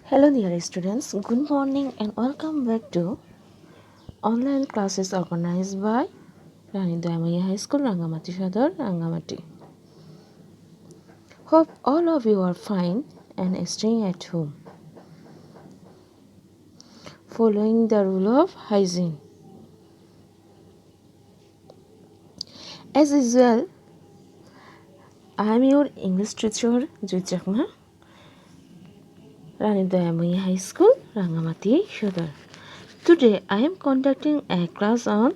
Hello dear students, good morning and welcome back to online classes organized by Rani Dayamoyee High School, Rangamati, Sadar, Rangamati. Hope all of you are fine and staying at home, following the rule of hygiene. As usual, I am your English teacher, Jui Chakma, Rani Dayamoyee High School, Rangamati, Sadar. Today I am conducting a class on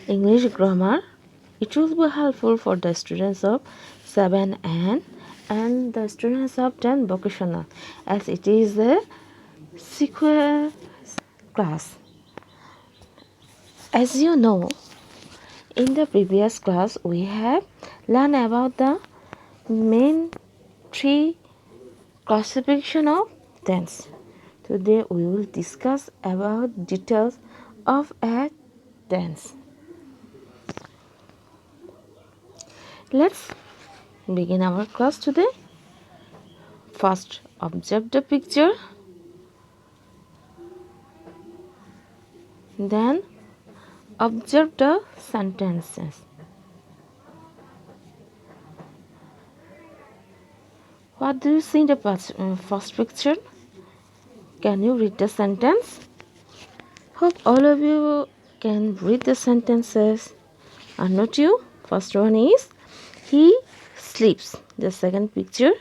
English grammar. It will be helpful for the students of 7N and the students of 10 vocational, as it is a sequel class. As you know, in the previous class we have learned about the main three classification of tense. Today we will discuss about details of a tense. Let's begin our class today. First, observe the picture. Then, observe the sentences. What do you see in the first picture? Can you read the sentence? Hope all of you can read the sentences. Are not you? First one is, he sleeps. The second picture,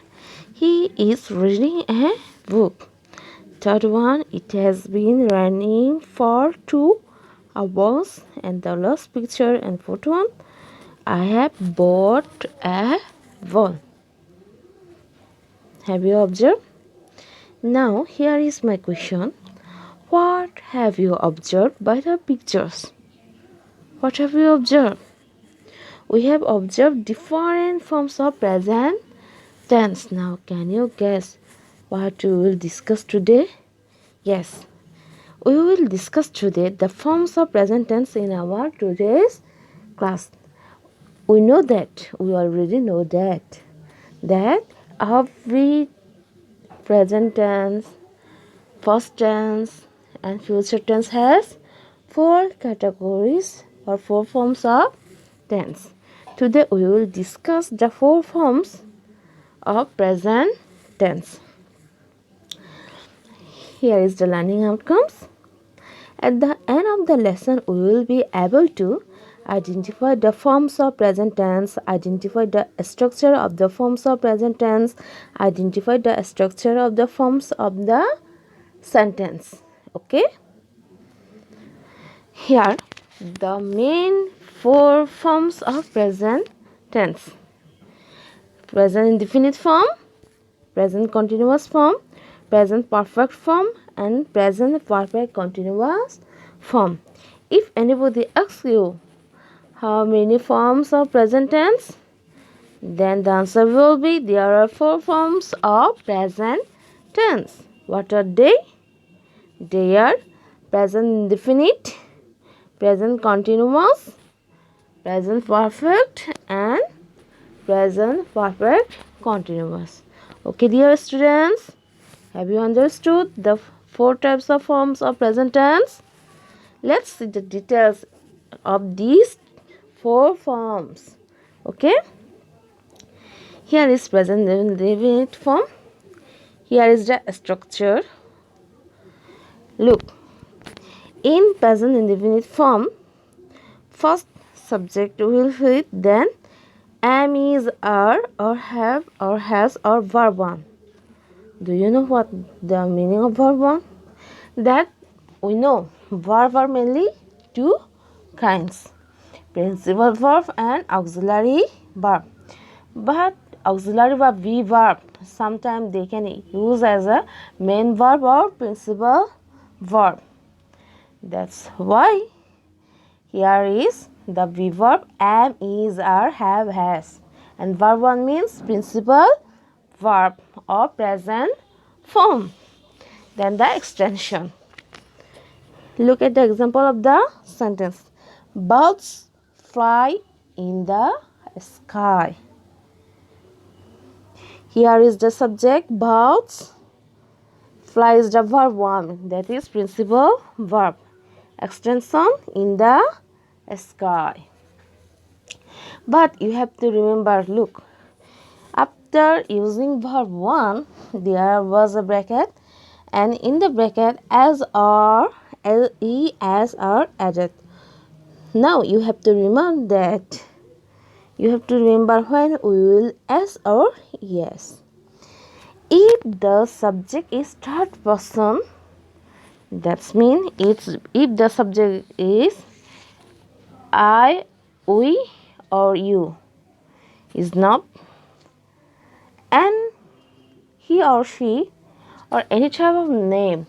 he is reading a book. Third one, it has been raining for 2 hours. And the last picture and fourth one, I have bought a ball. Have you observed? Now here is my question. What have you observed by the pictures? What have you observed? We have observed different forms of present tense. Now can you guess what we will discuss today? Yes, we will discuss today the forms of present tense in our today's class. We know that, we already know that every present tense, past tense and future tense has 4 categories or 4 forms of tense. Today we will discuss the 4 forms of present tense. Here is the learning outcomes. At the end of the lesson, we will be able to identify the forms of present tense, identify the structure of the forms of present tense, identify the structure of the forms of the sentence. Okay? Here, the main 4 forms of present tense. Present indefinite form, present continuous form, present perfect form and present perfect continuous form. If anybody asks you how many forms of present tense, then the answer will be there are 4 forms of present tense. What are they? They are present indefinite, present continuous, present perfect and present perfect continuous. Okay dear students, have you understood the 4 types of forms of present tense? Let's see the details of these 4 forms. Okay, here is present indefinite form. Here is the structure. Look, in present indefinite form, first subject will fit, then am, is, are, or have, or has, or verb 1. Do you know what the meaning of verb 1? That we know verb are mainly 2 kinds, principal verb and auxiliary verb. But auxiliary verb, be verb, sometimes they can use as a main verb or principal verb. That's why here is the be verb am, is, are, have, has, and verb 1 means principal verb or present form. Then the extension. Look at the example of the sentence. Birds fly in the sky. Here is the subject, birds Fly is the verb 1, that is principal verb. Extension in the sky. But you have to remember, look, after using verb 1, there was a bracket, and in the bracket as or le as are added. Now you have to remember that. You have to remember when we will as or yes. If the subject is third person, that means if the subject is I, we, or you, is not, and he or she or any type of name,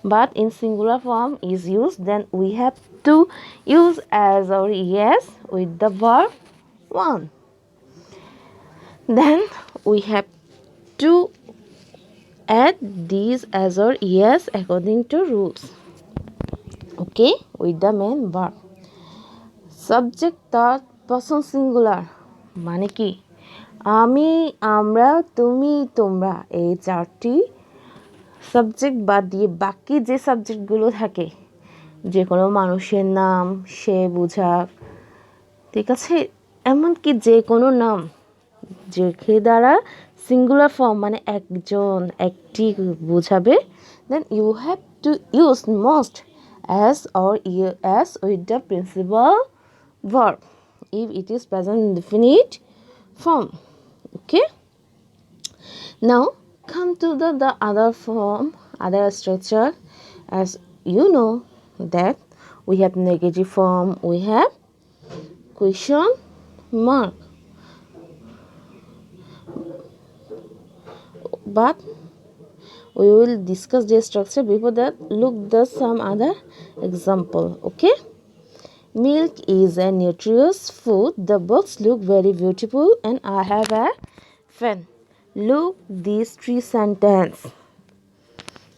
but in singular form is used, then we have to use as or yes with the verb 1. Then we have to add these as or yes according to rules. Okay, with the main verb. Subject third person singular মানে কি আমি আমরা তুমি তোমরা এই চারটি subject বাদ দিয়ে বাকি যে সাবজেক্টগুলো থাকে, যে কোনো মানুষের নাম সে বোঝাক, ঠিক আছে, এমনকি যে কোনো নাম যে দ্বারা সিঙ্গুলার ফর্ম মানে একজন একটি বোঝাবে, then you have to use most as or as with the principal verb if it is present indefinite form. Okay, now come to the other form, other structure. As you know that we have negative form, we have question mark, but we will discuss this structure. Before that, look the some other example. Okay, milk is a nutritious food. The books look very beautiful and I have a fan. Look these three sentences.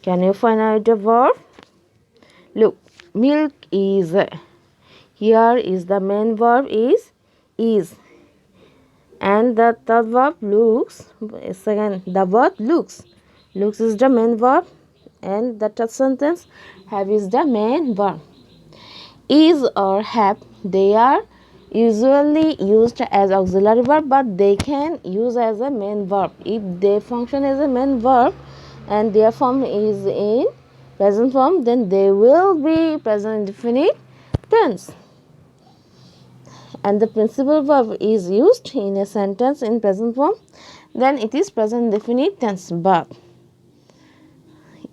Can you find out the verb? Look, milk is a, here is the main verb is, and the third verb looks, second the word looks is the main verb, and the third sentence have is the main verb. Is or have, they are usually used as auxiliary verb, but they can use as a main verb if they function as a main verb and their form is in present form, then they will be present indefinite tense. And the principal verb is used in a sentence in present form, then it is present indefinite tense. But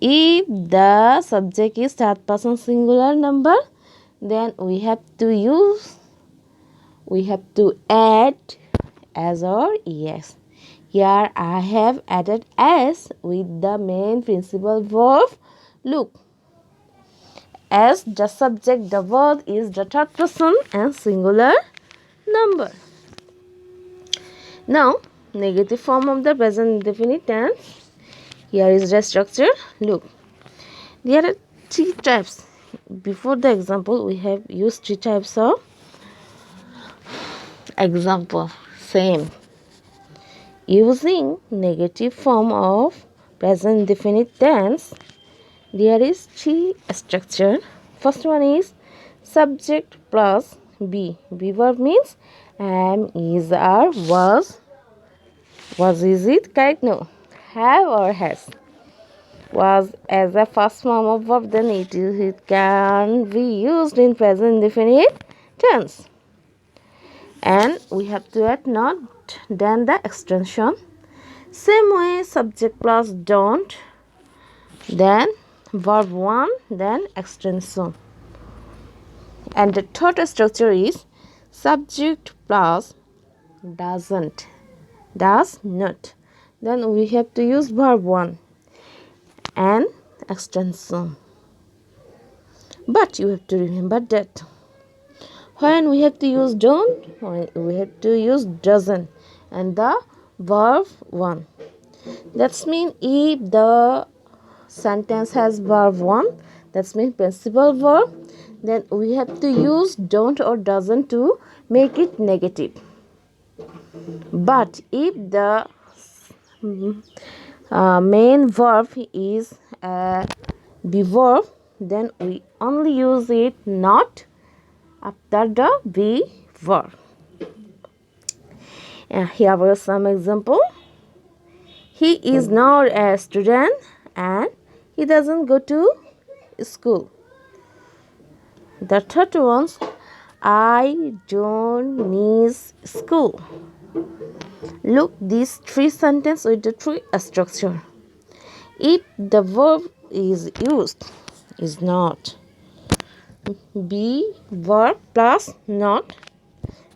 if the subject is third person singular number, then we have to add as or yes. Here I have added as with the main principal verb look. As the subject, the word is the third person and singular number. Now, negative form of the present indefinite tense. Here is the structure. Look, there are three types. Before the example, we have used three types of example. Same. Using negative form of present indefinite tense, there is three structure. First one is subject plus be. Be verb means am, is, are, was. Was, is it correct? No. Have or has. Was as a first form of verb, then it can be used in present indefinite tense. And we have to add not, then the extension. Same way, subject plus don't, then verb 1, then extension. And the third structure is subject plus doesn't, does not, then we have to use verb 1 and extension. But you have to remember that when we have to use don't, we have to use doesn't and the verb 1. That means if the sentence has verb 1, that means principal verb, then we have to use don't or doesn't to make it negative. But if the main verb is a be verb, then we only use it not after the be verb. Here were some example. He is not a student and he doesn't go to school. The third one, I don't need school. Look, these three sentences with the three structure. If the verb is used, is not, be verb plus not,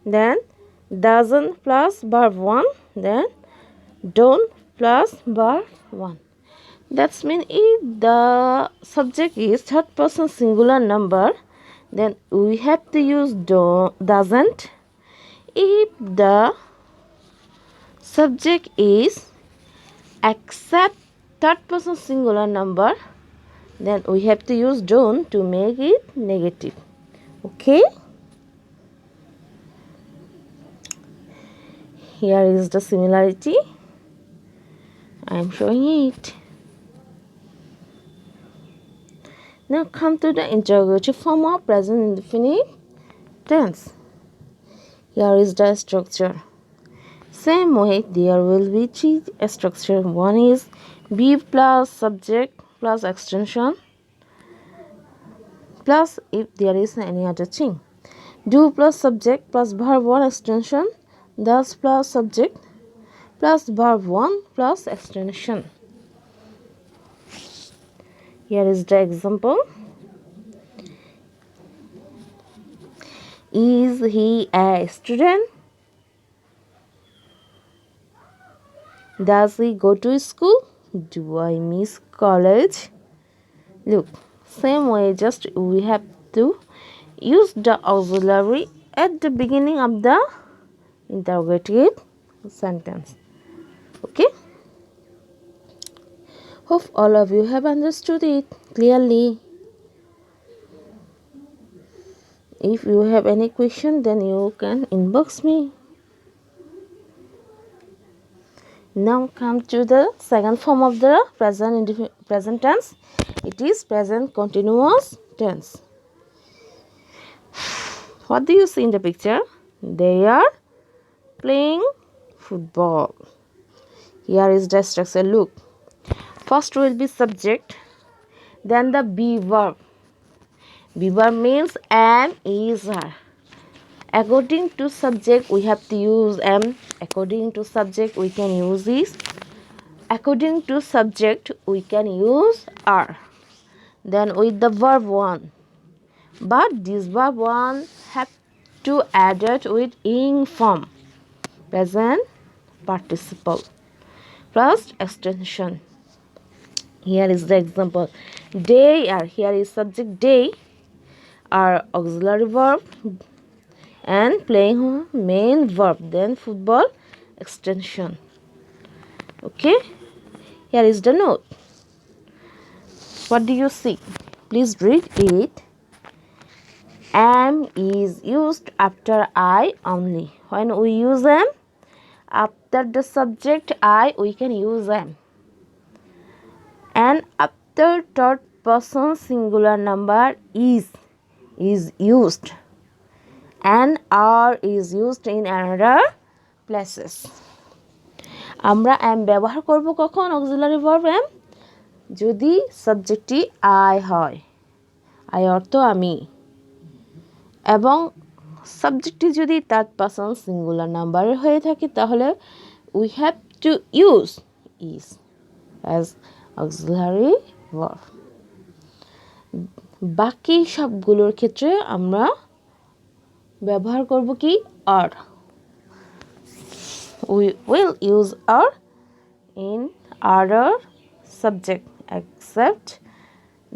then doesn't plus verb 1, then don't plus verb 1. That means if the subject is third person singular number, then we have to use doesn't. If the subject is except third person singular number, then we have to use don't to make it negative. Okay, here is the similarity. I am showing it. Now come to the interrogative form of present indefinite tense. Here is the structure. Same way, there will be three structure. One is be plus subject plus extension plus if there is any other thing. Do plus subject plus verb 1 extension, thus plus subject plus verb 1 plus extension. Here is the example. Is he a student? Does he go to school? Do I miss college? Look, same way, just we have to use the auxiliary at the beginning of the interrogative sentence. Okay? Hope all of you have understood it clearly. If you have any question, then you can inbox me. Now come to the second form of the present tense. It is present continuous tense. What do you see in the picture? They are playing football. Here is the structure. Look, first will be subject, then the be verb. Be verb means am, is, are. According to subject, we have to use am. According to subject, we can use is. According to subject, we can use are. Then with the verb 1. But this verb 1 have to add it with ing form. Present participle plus extension. Here is the example. They are, here is subject they are auxiliary verb and playing main verb, then football extension. Okay, here is the note. What do you see? Please read it. Am is used after I only. When we use am after the subject I, we can use am. And after third person singular number is used. And are is used in another places. আমরা am ব্যবহার করব কখন? auxiliary verb am যদি সাবজেক্টটি I হয়, I অর্থ আমি, এবং সাবজেক্টটি যদি থার্ড পারসন সিঙ্গুলার নাম্বারের হয়ে থাকে, তাহলে we have to use is as auxiliary verb. বাকি সবগুলোর ক্ষেত্রে আমরা ব্যবহার করব কি? are. We will use are in other subject except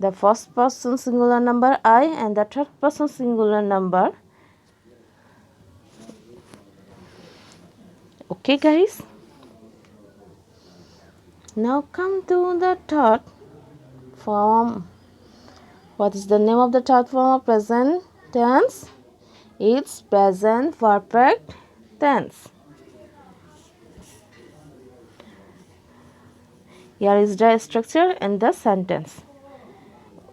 the first person singular number I and the third person singular number. Okay guys, now come to the third form. What is the name of the third form of present tense? It's present perfect tense. Here is the structure and the sentence.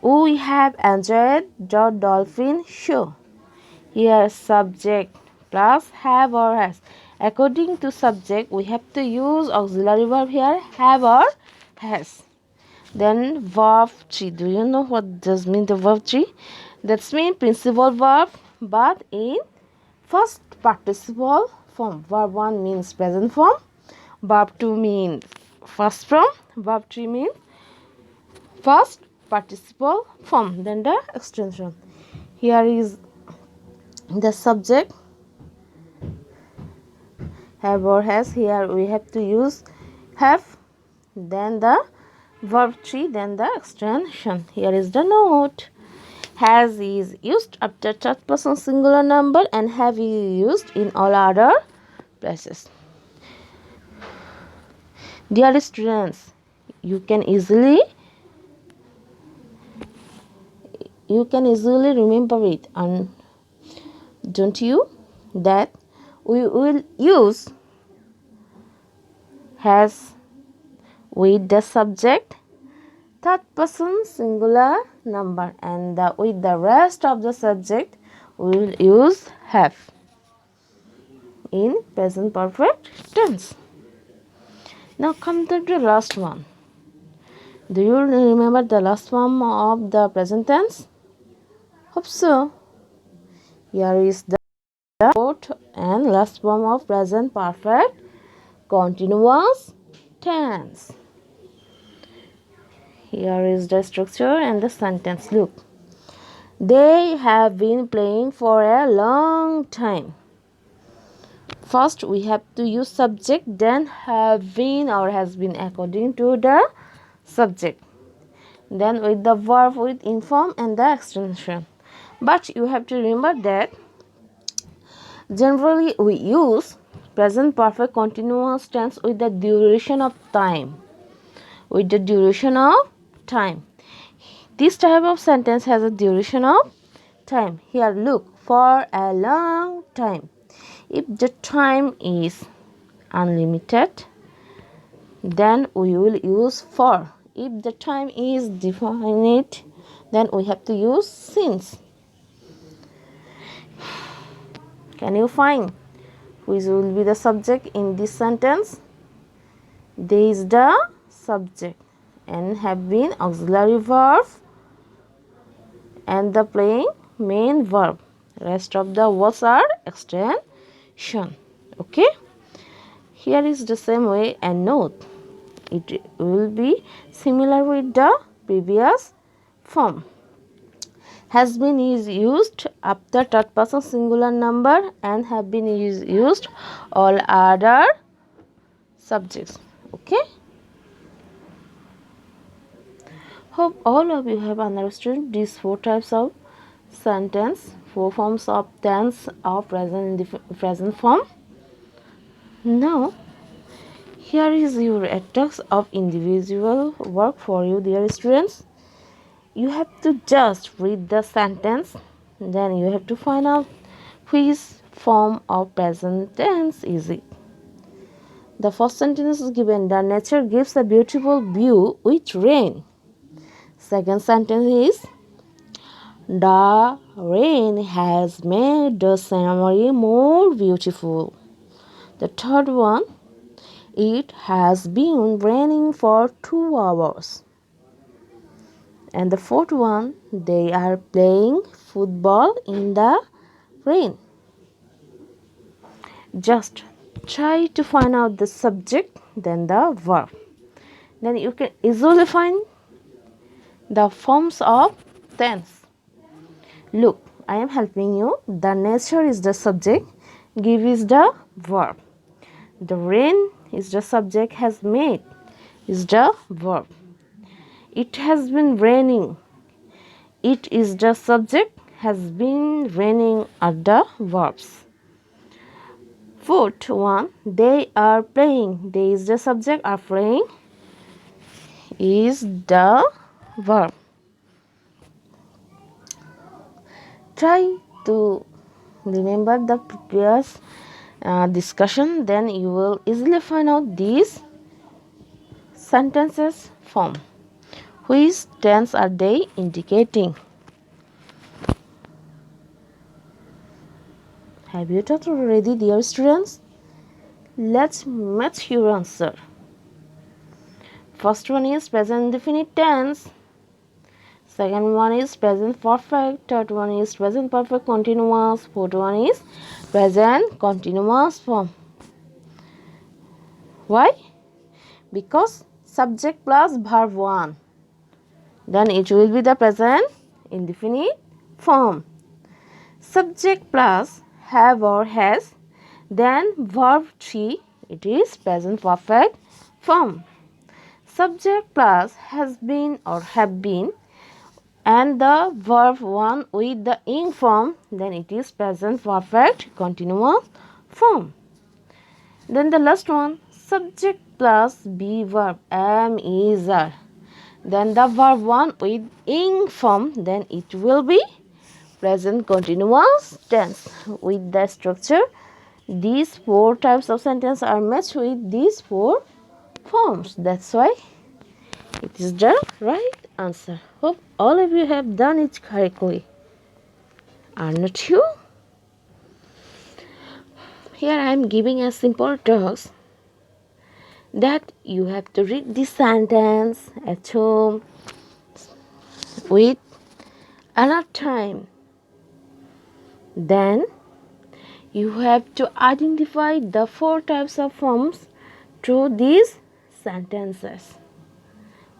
We have enjoyed the dolphin show. Here subject plus have or has. According to subject, we have to use auxiliary verb here, have or has. Then verb tree. Do you know what does mean the verb tree? That's mean principal verb but in first participle form. Verb 1 means present form. Verb 2 means first form. Verb 3 means first participle form. Then the extension. Here is the subject have or has. Here we have to use have, then the verb 3, then the extension. Here is the note. Has is used after third person singular number and have is used in all other places. Dear students, you can easily remember it, and don't you, that we will use has with the subject third person singular number, and with the rest of the subject we will use have in present perfect tense. Now come to the last one. Do you remember the last form of the present tense? Hope so. Here is the fourth and last form of present perfect continuous tense. Here is the structure and the sentence. Look. They have been playing for a long time. First, we have to use subject, then have been or has been according to the subject. Then with the verb with inform and the extension. But you have to remember that generally we use present perfect continuous tense with the duration of time. With the duration of time. This type of sentence has a duration of time. Here look, for a long time. If the time is unlimited, then we will use for. If the time is definite, then we have to use since. Can you find which will be the subject in this sentence? There is the subject and have been auxiliary verb and the playing main verb. Rest of the words are extension. Okay. Here is the same way and note. It will be similar with the previous form. Has been is used after third person singular number and have been is used all other subjects. Okay. Hope all of you have understood these four types of sentence, four forms of tense of present form. Now, here is your attacks of individual work for you, dear students. You have to just read the sentence, then you have to find out which form of present tense is it. The first sentence is given, the nature gives a beautiful view with rain. Second sentence is, the rain has made the scenery more beautiful. The third one, it has been raining for 2 hours. And the fourth one, they are playing football in the rain. Just try to find out the subject, then the verb. Then you can easily find the forms of tense. Look, I am helping you. The nature is the subject, give is the verb. The rain is the subject, has made is the verb. It has been raining. It is the subject, has been raining are the verbs. Fourth one, they are playing. They is the subject, are playing is the verb. Try to remember the previous discussion, then you will easily find out these sentences form. Which tense are they indicating? Have you thought already, dear students? Let's match your answer. First one is present indefinite tense. Second one is present perfect. Third one is present perfect continuous. Fourth one is present continuous form. Why? Because subject plus verb 1. Then it will be the present indefinite form. Subject plus have or has. Then verb 3. It is present perfect form. Subject plus has been or have been. And the verb 1 with the ing form, then it is present perfect continuous form. Then the last one, subject plus be verb am, is, are. Then the verb 1 with ing form, then it will be present continuous tense. With the structure, these 4 types of sentence are matched with these 4 forms. That's why it is the right answer. Hope all of you have done it correctly. Are not you? Here I am giving a simple task that you have to read this sentence at home with another time. Then you have to identify the 4 types of forms through these sentences.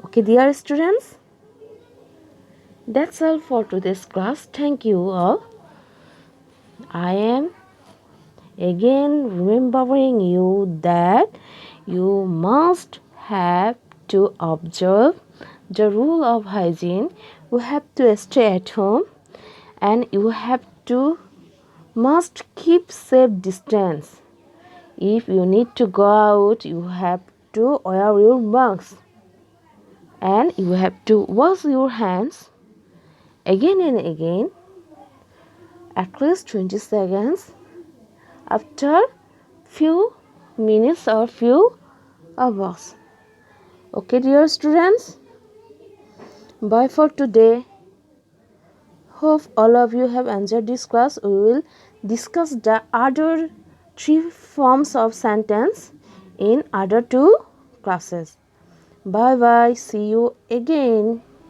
Okay, dear students? That's all for today's class. Thank you all. I am again remembering you that you must have to observe the rule of hygiene. You have to stay at home and you have to must keep safe distance. If you need to go out, you have to wear your mask and you have to wash your hands again and again at least 20 seconds after few minutes or few hours. Okay, dear students, bye for today. Hope all of you have enjoyed this class. We will discuss the other 3 forms of sentence in other 2 classes. Bye bye. See you again.